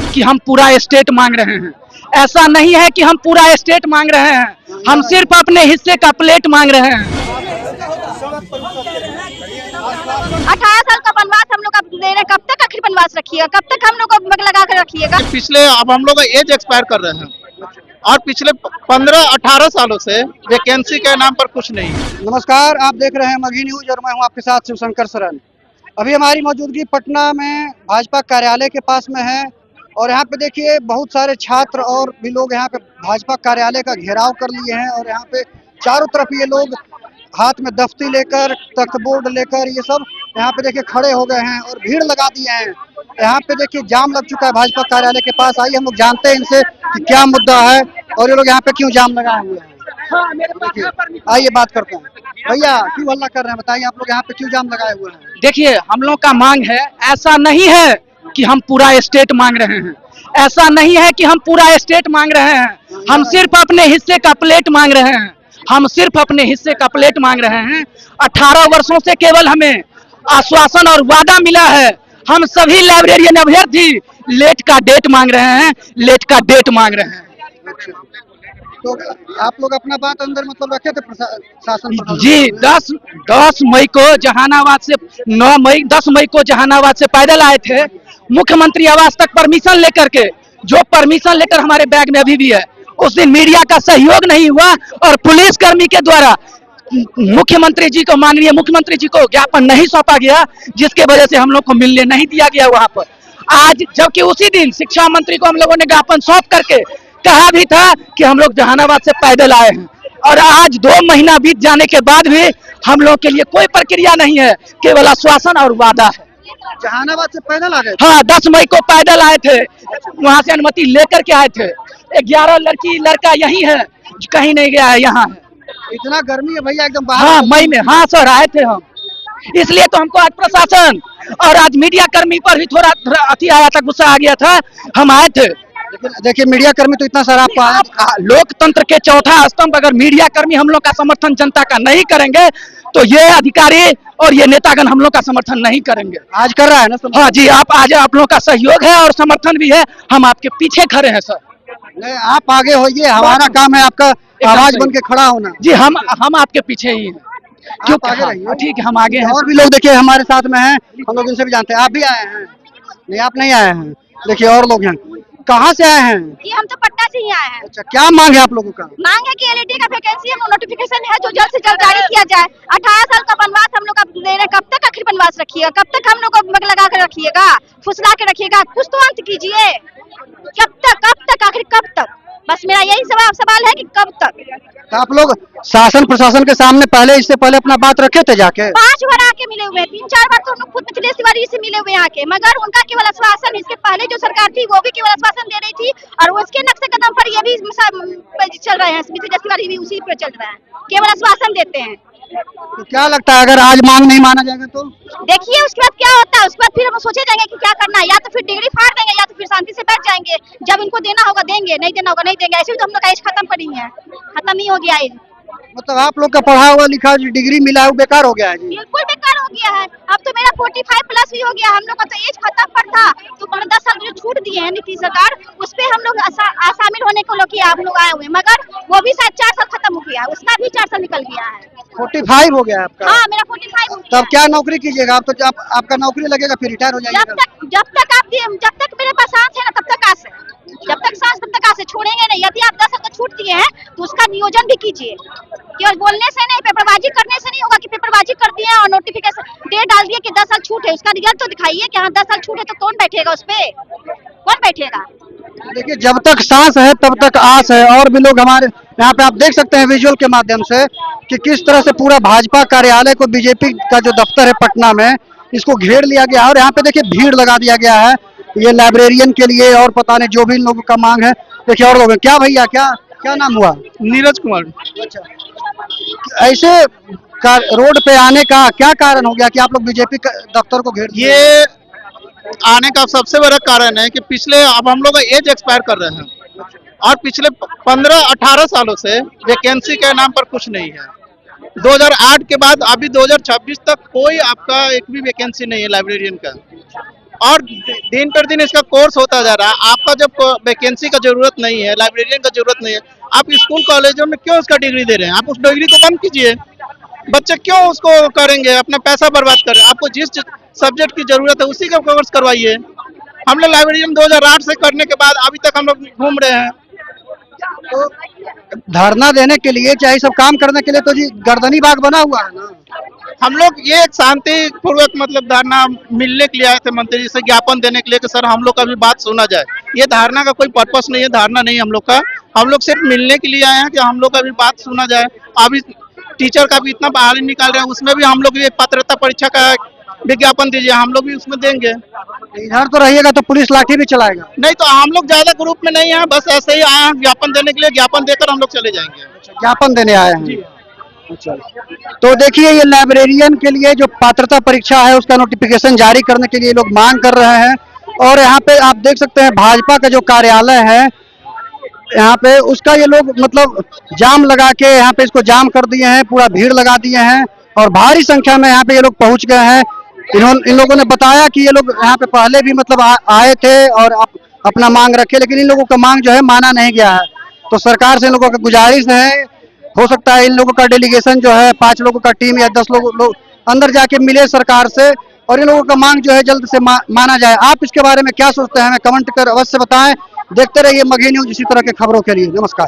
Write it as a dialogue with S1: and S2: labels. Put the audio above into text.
S1: कि हम पूरा स्टेट मांग रहे हैं। ऐसा नहीं है कि हम पूरा स्टेट मांग रहे हैं, हम सिर्फ अपने हिस्से का प्लेट मांग रहे हैं।
S2: 18 साल का वनवास हम लोग का दे रहे हैं, कब तक आखिर वनवास रखिएगा, कब तक हम लोग को मग लगा कर रखिएगा।
S3: पिछले अब हम लोग का एज एक्सपायर कर रहे हैं और पिछले 15-18 सालों से वैकेंसी के नाम पर कुछ नहीं है।
S4: नमस्कार, आप देख रहे हैं मगही न्यूज और मैं हूं आपके साथ शिवशंकर सरन। अभी हमारी मौजूदगी पटना में भाजपा कार्यालय के पास में है और यहाँ पे देखिए बहुत सारे छात्र और भी लोग यहाँ पे भाजपा कार्यालय का घेराव कर लिए हैं और यहाँ पे चारों तरफ ये लोग हाथ में दफ्ती लेकर, तख्त बोर्ड लेकर ये सब यहाँ पे देखिए खड़े हो गए हैं और भीड़ लगा दिए हैं। यहाँ पे देखिए जाम लग चुका है भाजपा कार्यालय के पास। आइए हम लोग जानते हैं इनसे कि क्या मुद्दा है और ये लोग यहाँ पे क्यों जाम लगाए हुए हैं। देखिए आइए बात करते हैं। भैया क्यों हल्ला कर रहे हैं, बताइए आप लोग यहाँ पे क्यों जाम लगाए हुए हैं।
S1: देखिए हम लोग का मांग है, ऐसा नहीं है कि हम पूरा स्टेट मांग रहे हैं, ऐसा नहीं है कि हम पूरा स्टेट मांग रहे हैं, हम सिर्फ अपने हिस्से का प्लेट मांग रहे हैं, हम सिर्फ अपने हिस्से का प्लेट मांग रहे हैं। 18 वर्षों से केवल हमें आश्वासन और वादा मिला है। हम सभी लाइब्रेरियन अभ्यर्थी लेट का डेट मांग रहे हैं, लेट का डेट मांग रहे हैं।
S4: तो आप लोग अपना बात अंदर मतलब रखे थे शासन
S1: जी 10 मई को जहानाबाद से 10 मई को जहानाबाद से पैदल आए थे मुख्यमंत्री आवास तक परमिशन लेकर के, जो परमिशन लेकर हमारे बैग में अभी भी है। उस दिन मीडिया का सहयोग नहीं हुआ और पुलिस कर्मी के द्वारा मुख्यमंत्री जी को, माननीय मुख्यमंत्री जी को ज्ञापन नहीं सौंपा गया, जिसके वजह से हम लोग को मिलने नहीं दिया गया वहां पर। आज जबकि उसी दिन शिक्षा मंत्री को हम लोगों ने ज्ञापन सौंप करके कहा भी था कि हम लोग जहानाबाद से पैदल आए हैं और आज 2 महीना बीत जाने के बाद भी हम लोग के लिए कोई प्रक्रिया नहीं है, केवल आश्वासन और वादा है।
S4: जहानाबाद से पैदल आ गए?
S1: हाँ 10 मई को पैदल आए थे, वहां से अनुमति लेकर के आए थे। 11 लड़का यही है, कहीं नहीं गया है, यहाँ है।
S4: इतना गर्मी है भैया एकदम बाहर।
S1: हाँ मई में, हाँ सर आए थे हम, इसलिए तो हमको आज प्रशासन और आज मीडिया कर्मी पर भी थोड़ा अति आया था, गुस्सा आ गया था, हम आए थे।
S4: देखिए मीडिया कर्मी तो इतना सारा आपको,
S1: लोकतंत्र के चौथा स्तंभ अगर मीडिया कर्मी हम लोग का समर्थन जनता का नहीं करेंगे तो ये अधिकारी और ये नेतागण हम लोग का समर्थन नहीं करेंगे।
S4: आज कर रहा है ना?
S1: हाँ जी, आज आप लोग का सहयोग है और समर्थन भी है, हम आपके पीछे खड़े हैं सर।
S4: नहीं आप आगे होइए, हमारा काम है आपका आवाज बन के खड़ा होना।
S1: जी हम आपके पीछे ही हैं। क्यों
S4: आगे रहिए।
S1: ठीक है, हम आगे हैं।
S4: और भी लोग देखिए हमारे साथ में हैं, हम लोग इनसे भी जानते हैं। आप भी आए हैं? नहीं आप नहीं आए हैं। देखिए और लोग हैं। कहाँ से आए हैं?
S2: ये हम तो पटना से ही आए हैं।
S4: अच्छा, क्या मांग है आप लोगों का?
S2: मांग है कि एलईडी का वैकेंसी हम नोटिफिकेशन है जो जल्द से जल्द जारी किया जाए। 18 साल का वनवास हम लोग का दे रहे हैं, कब तक आखिर वनवास रखिएगा, कब तक हम लोग को मग लगा कर रखिएगा, फुसला के रखिएगा, कुछ तो अंत कीजिए। कब तक आखिर कब तक? बस मेरा यही सवाल है कि कब तक।
S4: तो आप लोग शासन प्रशासन के सामने इससे पहले अपना बात रखे थे जाके?
S2: 5 बार आके मिले हुए हैं, 3-4 बार तो हम लोग खुद मिथिलेश तिवारी से मिले हुए हैं आके, मगर उनका केवल आश्वासन, इसके पहले जो सरकार थी वो भी केवल आश्वासन दे रही थी और उसके नक्शे कदम पर ये भी चल रहे हैं, मिथिलेश तिवारी भी उसी पे चल रहे हैं, केवल आश्वासन देते हैं।
S4: तो क्या लगता है अगर आज मांग नहीं माना जाएगा तो?
S2: देखिए उसके बाद क्या होता है, उसके बाद फिर हम सोचे जाएंगे कि क्या करना है, या तो फिर डिग्री फाड़ देंगे या तो फिर शांति से बैठ जाएंगे। जब इनको देना होगा देंगे, नहीं देना होगा नहीं देंगे। ऐसे भी तो हम लोग एज खत्म करी है, खत्म नहीं हो गया एज।
S4: मतलब आप लोग का पढ़ा हुआ लिखा जो डिग्री मिला है वो बेकार हो गया है जी?
S2: बिल्कुल बेकार हो गया है। अब तो मेरा 45 प्लस भी हो गया, हम लोग का तो एज खत्म पर था, तो 10 साल जो छूट दिए हैं नीतीश सरकार, उस पे हम लोग शामिल होने को लोग आप लोग आए हुए, मगर वो भी शायद 4 साल खत्म हो गया, उसका भी 4 साल निकल गया है।
S4: 45 हो गया आपका?
S2: हाँ मेरा 45 हो गया।
S4: तब क्या नौकरी कीजिएगा आप? तो आपका नौकरी लगेगा फिर रिटायर हो जाएगा।
S2: जब तक मेरे पास सांस है ना तब तक आस है, जब तक सांस तब तक आस है, छोड़ेंगे नहीं। यदि आप 10 साल का छूट दिए हैं तो उसका नियोजन भी कीजिए, केवल बोलने से नहीं, पेपरबाजी करने से नहीं होगा कि पेपरबाजी कर दिए और नोटिफिकेशन डेट डाल दिए कि 10 साल छूट है, उसका रिजल्ट तो दिखाइए कि हाँ 10 साल छूट है, तो कौन बैठेगा उस पे, कौन बैठेगा?
S4: देखिए जब तक सांस है तब तक आस है। और भी लोग हमारे यहाँ पे आप देख सकते हैं विजुअल के माध्यम से कि किस तरह से पूरा भाजपा कार्यालय को, बीजेपी का जो दफ्तर है पटना में, इसको घेर लिया गया है और यहाँ पे देखिए भीड़ लगा दिया गया है ये लाइब्रेरियन के लिए और पता नहीं जो भी लोगों का मांग है। देखिए और लोग हैं। क्या भैया क्या नाम हुआ?
S3: नीरज कुमार।
S4: अच्छा, ऐसे रोड पे आने का क्या कारण हो गया कि आप लोग बीजेपी दफ्तर को घेर दिए?
S3: ये आने का सबसे बड़ा कारण है कि पिछले अब हम लोग का एज एक्सपायर कर रहे हैं और पिछले 15-18 सालों से वैकेंसी के नाम पर कुछ नहीं है। 2008 के बाद अभी 2026 तक कोई आपका एक भी वैकेंसी नहीं है लाइब्रेरियन का, और दिन पर दिन इसका कोर्स होता जा रहा है। आपका जब वैकेंसी का जरूरत नहीं है, लाइब्रेरियन का जरूरत नहीं है, आप स्कूल कॉलेजों में क्यों उसका डिग्री दे रहे हैं? आप उस डिग्री को बंद कीजिए। बच्चे क्यों उसको करेंगे, अपना पैसा बर्बाद कर रहे हैं? आपको जिस सब्जेक्ट की जरूरत है उसी का कोर्स करवाइए। हम लोग लाइब्रेरियन 2008 से करने के बाद अभी तक हम लोग घूम रहे हैं।
S4: तो धरना देने के लिए, चाहे सब काम करने के लिए, तो जी गर्दनी बाग बना हुआ है ना।
S3: हम लोग ये एक शांति पूर्वक मतलब धारणा मिलने के लिए आए थे मंत्री जी से, ज्ञापन देने के लिए कि सर हम लोग का भी बात सुना जाए। ये धारणा का कोई पर्पस नहीं है, धारणा नहीं हम लोग का। हम लोग सिर्फ मिलने के लिए आए हैं कि हम लोग का भी बात सुना जाए। अभी टीचर का भी इतना बहाली निकाल रहे हैं, उसमें भी हम लोग भी एक पात्रता परीक्षा का विज्ञापन दीजिए, हम लोग भी उसमें देंगे।
S4: इधर तो रहिएगा तो पुलिस लाठी भी चलाएगा।
S3: नहीं तो हम लोग ज्यादा ग्रुप में नहीं है, बस ऐसे ही आए हैं ज्ञापन देने के लिए। ज्ञापन देकर हम लोग चले जाएंगे।
S4: ज्ञापन देने आए हैं। अच्छा, तो देखिए ये लाइब्रेरियन के लिए जो पात्रता परीक्षा है उसका नोटिफिकेशन जारी करने के लिए लोग मांग कर रहे हैं। और यहाँ पे आप देख सकते हैं भाजपा का जो कार्यालय है यहाँ पे, उसका ये लोग मतलब जाम लगा के यहाँ पे इसको जाम कर दिए हैं, पूरा भीड़ लगा दिए हैं और भारी संख्या में यहाँ पे ये लोग पहुंच गए हैं। इन लोगों ने बताया कि ये लोग यहाँ पे पहले भी मतलब आए थे और अपना मांग रखे, लेकिन इन लोगों का मांग जो है माना नहीं गया है। तो सरकार से इन लोगों का गुजारिश है, हो सकता है इन लोगों का डेलीगेशन जो है 5 लोगों का टीम या 10 लोग अंदर जाके मिले सरकार से और इन लोगों का मांग जो है जल्द से माना जाए। आप इसके बारे में क्या सोचते हैं, हमें कमेंट कर अवश्य बताएं। देखते रहिए मगही न्यूज इसी तरह के खबरों के लिए। नमस्कार।